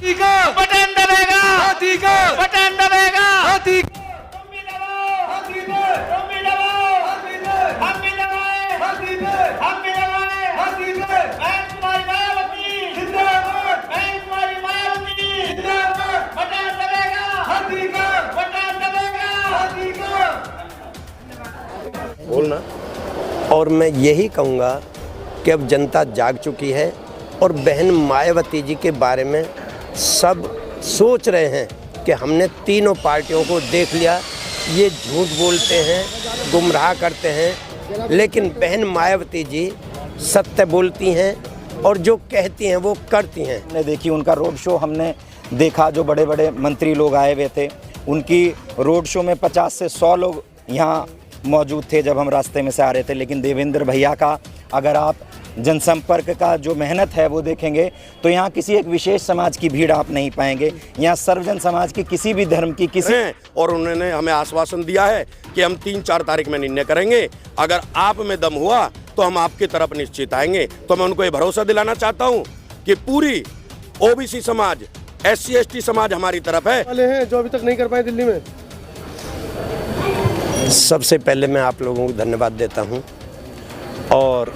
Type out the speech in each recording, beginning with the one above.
Button दबेगा, button दबेगा। बोलना। और मैं यही कहूँगा कि अब जनता जाग चुकी है और बहन मायावती जी के बारे में सब सोच रहे हैं कि हमने तीनों पार्टियों को देख लिया, ये झूठ बोलते हैं, गुमराह करते हैं, लेकिन बहन मायावती जी सत्य बोलती हैं और जो कहती हैं वो करती हैं। हमने देखी उनका रोड शो, हमने देखा जो बड़े बड़े मंत्री लोग आए हुए थे, उनकी रोड शो में 50 से 100 लोग यहाँ मौजूद थे जब हम रास्ते में से आ रहे थे। लेकिन देवेंद्र भैया का अगर आप जनसंपर्क का जो मेहनत है वो देखेंगे तो यहाँ किसी एक विशेष समाज की भीड़ आप नहीं पाएंगे। यहाँ सर्वजन समाज की किसी भी धर्म की किसी और उन्होंने हमें आश्वासन दिया है कि हम 3-4 तारीख में निर्णय करेंगे, अगर आप में दम हुआ तो हम आपकी तरफ निश्चित आएंगे। तो मैं उनको ये भरोसा दिलाना चाहता हूँ कि पूरी ओबीसी समाज, SC/ST समाज हमारी तरफ है। हैं जो अभी तक नहीं कर पाए दिल्ली में। सबसे पहले मैं आप लोगों को धन्यवाद देता हूं और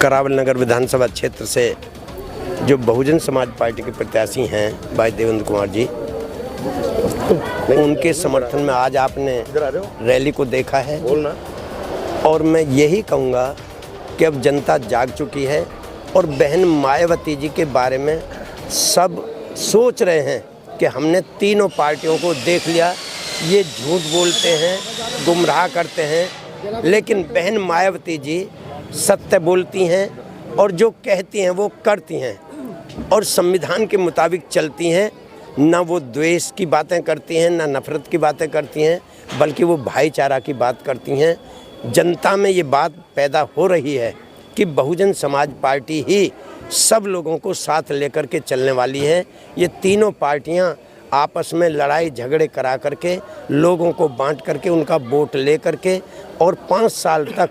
करावल नगर विधानसभा क्षेत्र से जो बहुजन समाज पार्टी के प्रत्याशी हैं भाई देवेंद्र कुमार जी, उनके समर्थन में आज आपने रैली को देखा है। बोलना। और मैं यही कहूँगा कि अब जनता जाग चुकी है और बहन मायावती जी के बारे में सब सोच रहे हैं कि हमने तीनों पार्टियों को देख लिया, ये झूठ बोलते हैं, गुमराह करते हैं, लेकिन बहन मायावती जी सत्य बोलती हैं और जो कहती हैं वो करती हैं और संविधान के मुताबिक चलती हैं। ना वो द्वेष की बातें करती हैं, ना नफरत की बातें करती हैं, बल्कि वो भाईचारा की बात करती हैं। जनता में ये बात पैदा हो रही है कि बहुजन समाज पार्टी ही सब लोगों को साथ लेकर के चलने वाली है। ये तीनों पार्टियां आपस में लड़ाई झगड़े करा करके, लोगों को बांट करके, उनका वोट ले करके और 5 साल तक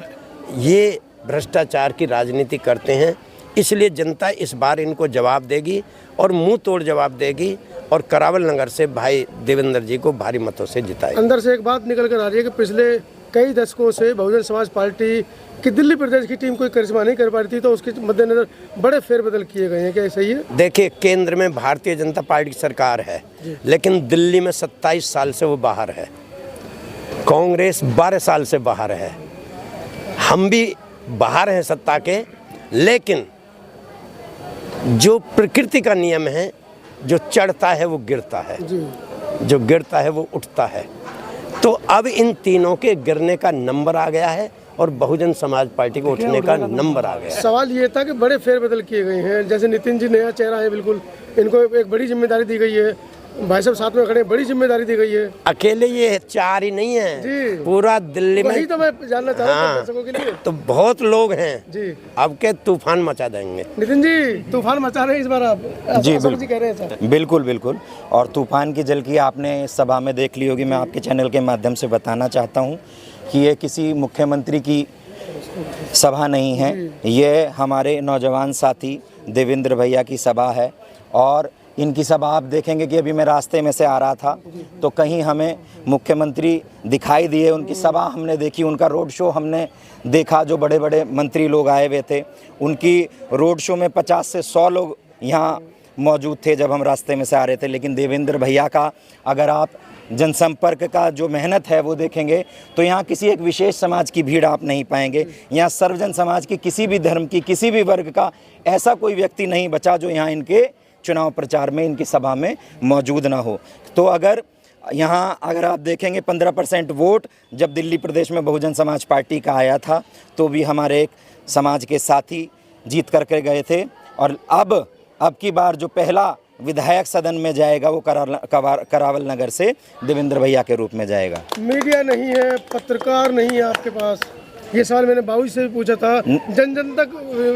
ये भ्रष्टाचार की राजनीति करते हैं। इसलिए जनता इस बार इनको जवाब देगी और मुंह तोड़ जवाब देगी और करावल नगर से भाई देवेंद्र जी को भारी मतों से जिताएगी। अंदर से एक बात निकल कर आ रही है कि पिछले कई दशकों से बहुजन समाज पार्टी की दिल्ली प्रदेश की टीम कोई करिश्मा नहीं कर पा रही थी, तो उसके मद्देनजर बड़े फेरबदल किए गए हैं, क्या सही है? देखिए, केंद्र में भारतीय जनता पार्टी की सरकार है, लेकिन दिल्ली में 27 साल से वो बाहर है, कांग्रेस 12 साल से बाहर है, हम भी बाहर हैं सत्ता के, लेकिन जो प्रकृति का नियम है, जो चढ़ता है वो गिरता है, जो गिरता है वो उठता है। तो अब इन तीनों के गिरने का नंबर आ गया है और बहुजन समाज पार्टी को उठने का नंबर आ गया है। सवाल ये था कि बड़े फेरबदल किए गए हैं, जैसे नितिन जी नया चेहरा है, बिल्कुल इनको एक बड़ी जिम्मेदारी दी गई है, भाई साहब साथ में खड़े, बड़ी जिम्मेदारी दी गई है। अकेले ये 4 ही नहीं है जी, पूरा दिल्ली में। वही तो मैं जानना चाह रहा हूं दर्शकों के लिए। तो बहुत लोग हैं जी, अब के तूफान मचा देंगे। नितिन जी तूफान मचा रहे हैं इस बार आप? जी जी कह रहे हैं सर। बिल्कुल बिल्कुल। और तूफान की झलकी आपने इस सभा में देख ली होगी। मैं आपके चैनल के माध्यम से बताना चाहता हूँ कि ये किसी मुख्यमंत्री की सभा नहीं है, ये हमारे नौजवान साथी देवेंद्र भैया की सभा है। और इनकी सभा आप देखेंगे कि अभी मैं रास्ते में से आ रहा था तो कहीं हमें मुख्यमंत्री दिखाई दिए, उनकी सभा हमने देखी, उनका रोड शो हमने देखा जो बड़े बड़े मंत्री लोग आए हुए थे, उनकी रोड शो में 50 से 100 लोग यहाँ मौजूद थे जब हम रास्ते में से आ रहे थे। लेकिन देवेंद्र भैया का अगर आप जनसंपर्क का जो मेहनत है वो देखेंगे तो यहाँ किसी एक विशेष समाज की भीड़ आप नहीं पाएंगे। यहाँ सर्वजन समाज की किसी भी धर्म की किसी भी वर्ग का ऐसा कोई व्यक्ति नहीं बचा जो यहाँ इनके चुनाव प्रचार में, इनकी सभा में मौजूद ना हो। तो अगर आप देखेंगे 15% वोट जब दिल्ली प्रदेश में बहुजन समाज पार्टी का आया था तो भी हमारे एक समाज के साथी जीत करके गए थे। और अब की बार जो पहला विधायक सदन में जाएगा वो करावल नगर से देवेंद्र भैया के रूप में जाएगा। मीडिया नहीं है, पत्रकार नहीं है आपके पास, ये सवाल मैंने बाबू से भी पूछा था, जन जन तक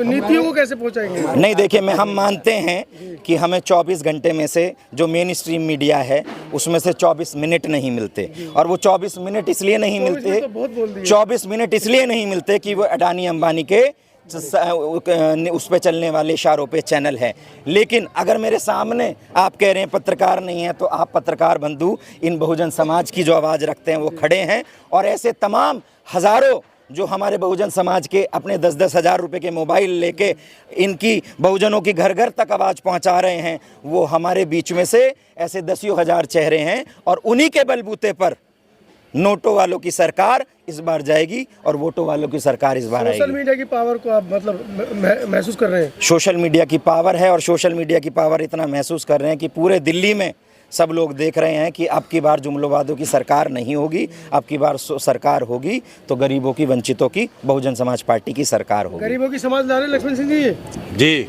नीतियों को कैसे पहुंचाएंगे? नहीं, देखिए, हम मानते हैं कि हमें 24 घंटे में से जो मेन स्ट्रीम मीडिया है उसमें से 24 मिनट नहीं मिलते। और वो 24 मिनट इसलिए नहीं मिलते, 24 मिनट इसलिए नहीं मिलते कि वो अडानी अंबानी के उस पे चलने वाले इशारों पे चैनल है। लेकिन अगर मेरे सामने आप कह रहे हैं पत्रकार नहीं है, तो आप पत्रकार बंधु इन बहुजन समाज की जो आवाज़ रखते हैं वो खड़े हैं, और ऐसे तमाम हज़ारों जो हमारे बहुजन समाज के अपने 10-10 हज़ार रुपये के मोबाइल लेके इनकी बहुजनों की घर घर तक आवाज़ पहुंचा रहे हैं, वो हमारे बीच में से ऐसे दसियों हज़ार चेहरे हैं, और उन्हीं के बलबूते पर नोटों वालों की सरकार इस बार जाएगी और वोटों वालों की सरकार इस बार आएगी। सोशल मीडिया की पावर को आप मतलब महसूस कर रहे हैं? सोशल मीडिया की पावर है, और सोशल मीडिया की पावर इतना महसूस कर रहे हैं कि पूरे दिल्ली में सब लोग देख रहे हैं कि अब की बार जुमलोवादों की सरकार नहीं होगी, अब की बार सरकार होगी तो गरीबों की, वंचितों की, बहुजन समाज पार्टी की सरकार होगी। गरीबों की समाज ला रहे हैं लक्ष्मण सिंह जी? जी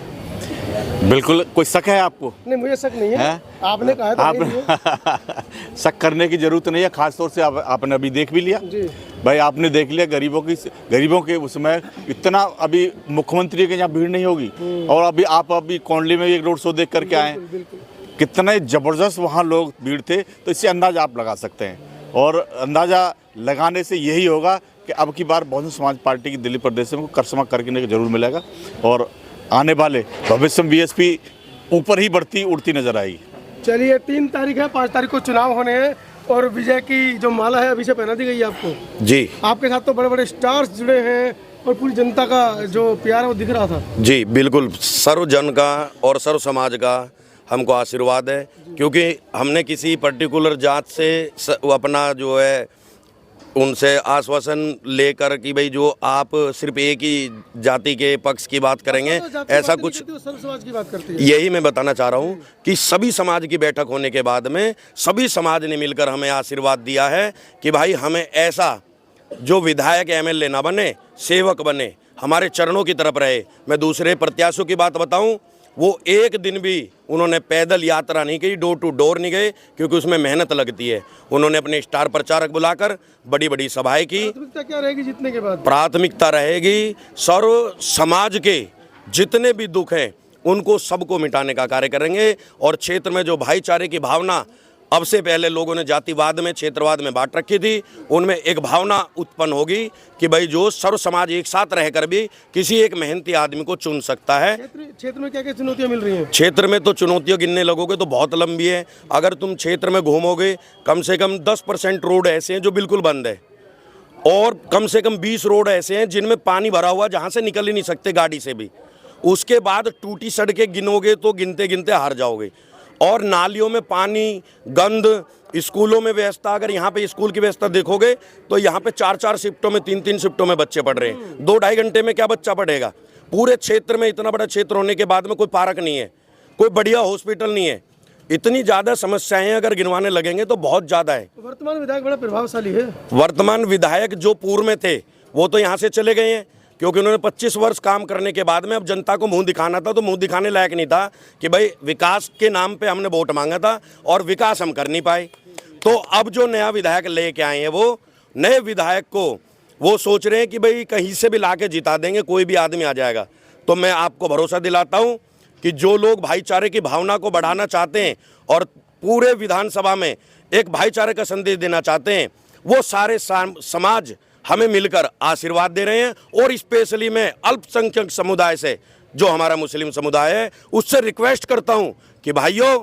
बिल्कुल। कोई शक है आपको? नहीं, मुझे शक नहीं है। आपने कहा था आप शक करने की जरूरत नहीं है, खास तौर से आपने अभी देख भी लिया जी। भाई, आपने देख लिया गरीबों के उसमें इतना अभी मुख्यमंत्री के यहाँ भीड़ नहीं होगी, और आप अभी कोंडली में एक रोड शो देख करके आए, कितने ज़बरदस्त वहाँ लोग भीड़ थे, तो इससे अंदाज़ा आप लगा सकते हैं। और अंदाज़ा लगाने से यही होगा कि अब की बार बहुजन समाज पार्टी की दिल्ली प्रदेश में करिश्मा करने जरूर मिलेगा, और आने वाले भविष्य में बीएसपी ऊपर ही बढ़ती उड़ती नजर आएगी। चलिए, 3 तारीख है, 5 तारीख को चुनाव होने हैं, और विजय की जो माला है अभी से पहना दी गई है आपको। जी, आपके साथ तो बड़े बड़े स्टार्स जुड़े हैं, और पूरी जनता का जो प्यार है वो दिख रहा था। जी बिल्कुल, सर्व जन का और सर्व समाज का हमको आशीर्वाद है, क्योंकि हमने किसी पर्टिकुलर जात से अपना जो है उनसे आश्वासन लेकर कि भाई जो आप सिर्फ एक ही जाति के पक्ष की बात करेंगे, ऐसा कुछ सब समाज की बात करती है। यही मैं बताना चाह रहा हूँ कि सभी समाज की बैठक होने के बाद में सभी समाज ने मिलकर हमें आशीर्वाद दिया है कि भाई हमें ऐसा जो विधायक एमएलए ना बने, सेवक बने, हमारे चरणों की तरफ रहे। मैं दूसरे प्रत्याशियों की बात बताऊं, वो एक दिन भी उन्होंने पैदल यात्रा नहीं की, डोर टू डोर नहीं गए, क्योंकि उसमें मेहनत लगती है। उन्होंने अपने स्टार प्रचारक बुलाकर बड़ी बड़ी सभाएं की। प्राथमिकता क्या रहेगी जीतने के बाद? प्राथमिकता रहेगी सर्व समाज के जितने भी दुख हैं उनको सबको मिटाने का कार्य करेंगे, और क्षेत्र में जो भाईचारे की भावना अब से पहले लोगों ने जातिवाद में, क्षेत्रवाद में बांट रखी थी, उनमें एक भावना उत्पन्न होगी कि भाई जो सर्व समाज एक साथ रहकर भी किसी एक मेहनती आदमी को चुन सकता है। क्षेत्र में क्या क्या चुनौतियां मिल रही हैं? क्षेत्र में तो चुनौतियां गिनने लगोगे तो बहुत लंबी है। अगर तुम क्षेत्र में घूमोगे, कम से कम 10% रोड ऐसे हैं जो बिल्कुल बंद है, और कम से कम 20 रोड ऐसे हैं जिनमें पानी भरा हुआ, जहाँ से निकल ही नहीं सकते गाड़ी से भी। उसके बाद टूटी सड़कें गिनोगे तो गिनते गिनते हार जाओगे, और नालियों में पानी, गंद, स्कूलों में व्यवस्था, अगर यहाँ पे स्कूल की व्यवस्था देखोगे तो यहाँ पे 4-4 शिफ्टों में, 3-3 शिफ्टों में बच्चे पढ़ रहे हैं। 2-2.5 घंटे में क्या बच्चा पढ़ेगा? पूरे क्षेत्र में, इतना बड़ा क्षेत्र होने के बाद में कोई पार्क नहीं है, कोई बढ़िया हॉस्पिटल नहीं है। इतनी ज़्यादा समस्याएं अगर गिनवाने लगेंगे तो बहुत ज़्यादा है। वर्तमान विधायक बड़ा प्रभावशाली है। वर्तमान विधायक जो पूर्व में थे वो तो यहाँ से चले गए हैं, क्योंकि उन्होंने 25 वर्ष काम करने के बाद में अब जनता को मुंह दिखाना था, तो मुंह दिखाने लायक नहीं था कि भाई विकास के नाम पे हमने वोट मांगा था और विकास हम कर नहीं पाए। तो अब जो नया विधायक लेके आए हैं, वो नए विधायक को वो सोच रहे हैं कि भाई कहीं से भी ला के जिता देंगे, कोई भी आदमी आ जाएगा। तो मैं आपको भरोसा दिलाता हूँ कि जो लोग भाईचारे की भावना को बढ़ाना चाहते हैं और पूरे विधानसभा में एक भाईचारे का संदेश देना चाहते हैं, वो सारे समाज हमें मिलकर आशीर्वाद दे रहे हैं। और स्पेशली मैं अल्पसंख्यक समुदाय से, जो हमारा मुस्लिम समुदाय है, उससे रिक्वेस्ट करता हूं कि भाइयों,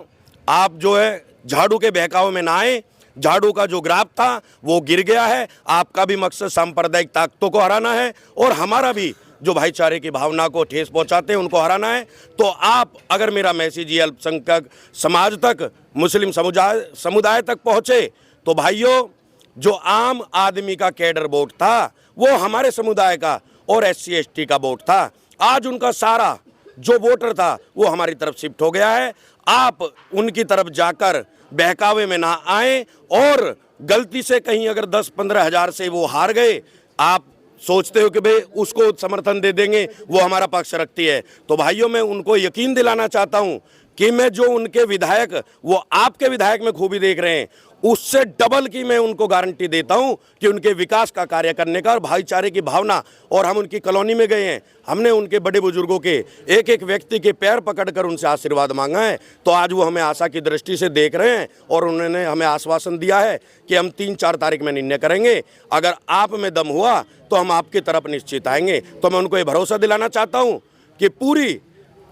आप जो है झाड़ू के बहकावे में ना आए। झाड़ू का जो ग्राफ था वो गिर गया है। आपका भी मकसद सांप्रदायिक ताकतों को हराना है, और हमारा भी जो भाईचारे की भावना को ठेस पहुंचाते हैं उनको हराना है। तो आप अगर मेरा मैसेज ये अल्पसंख्यक समाज तक, मुस्लिम समुदाय तक पहुंचे, तो भाइयों, जो आम आदमी का कैडर वोट था वो हमारे समुदाय का और SC ST का वोट था, आज उनका सारा जो वोटर था वो हमारी तरफ शिफ्ट हो गया है। आप उनकी तरफ जाकर बहकावे में ना आए, और गलती से कहीं अगर 10-15 हज़ार से वो हार गए, आप सोचते हो कि भाई उसको समर्थन दे देंगे, वो हमारा पक्ष रखती है। तो भाइयों, मैं उनको यकीन दिलाना चाहता हूँ कि मैं जो उनके विधायक वो आपके विधायक में खूबी देख रहे हैं, उससे डबल की मैं उनको गारंटी देता हूं कि उनके विकास का कार्य करने का और भाईचारे की भावना। और हम उनकी कॉलोनी में गए हैं, हमने उनके बड़े बुजुर्गों के एक एक व्यक्ति के पैर पकड़कर उनसे आशीर्वाद मांगा है। तो आज वो हमें आशा की दृष्टि से देख रहे हैं और उन्होंने हमें आश्वासन दिया है कि हम 3-4 तारीख में निर्णय करेंगे। अगर आप में दम हुआ तो हम आपकी तरफ निश्चित आएंगे। तो मैं उनको ये भरोसा दिलाना चाहता हूँ कि पूरी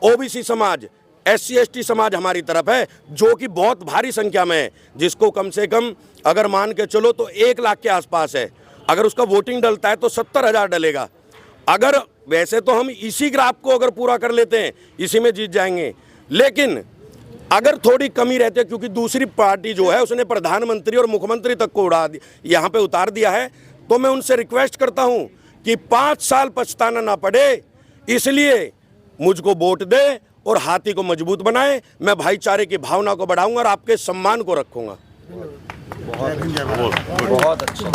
ओबीसी समाज, SC/ST समाज हमारी तरफ है, जो कि बहुत भारी संख्या में है, जिसको कम से कम अगर मान के चलो तो 1 लाख के आसपास है। अगर उसका वोटिंग डलता है तो 70,000 डलेगा। अगर वैसे तो हम इसी ग्राफ को अगर पूरा कर लेते हैं, इसी में जीत जाएंगे, लेकिन अगर थोड़ी कमी रहती है, क्योंकि दूसरी पार्टी जो है उसने प्रधानमंत्री और मुख्यमंत्री तक को यहाँ पे उतार दिया है, तो मैं उनसे रिक्वेस्ट करता हूँ कि 5 साल पछताना ना पड़े, इसलिए मुझको वोट दे और हाथी को मजबूत बनाए। मैं भाईचारे की भावना को बढ़ाऊंगा और आपके सम्मान को रखूंगा। बहुत अच्छा।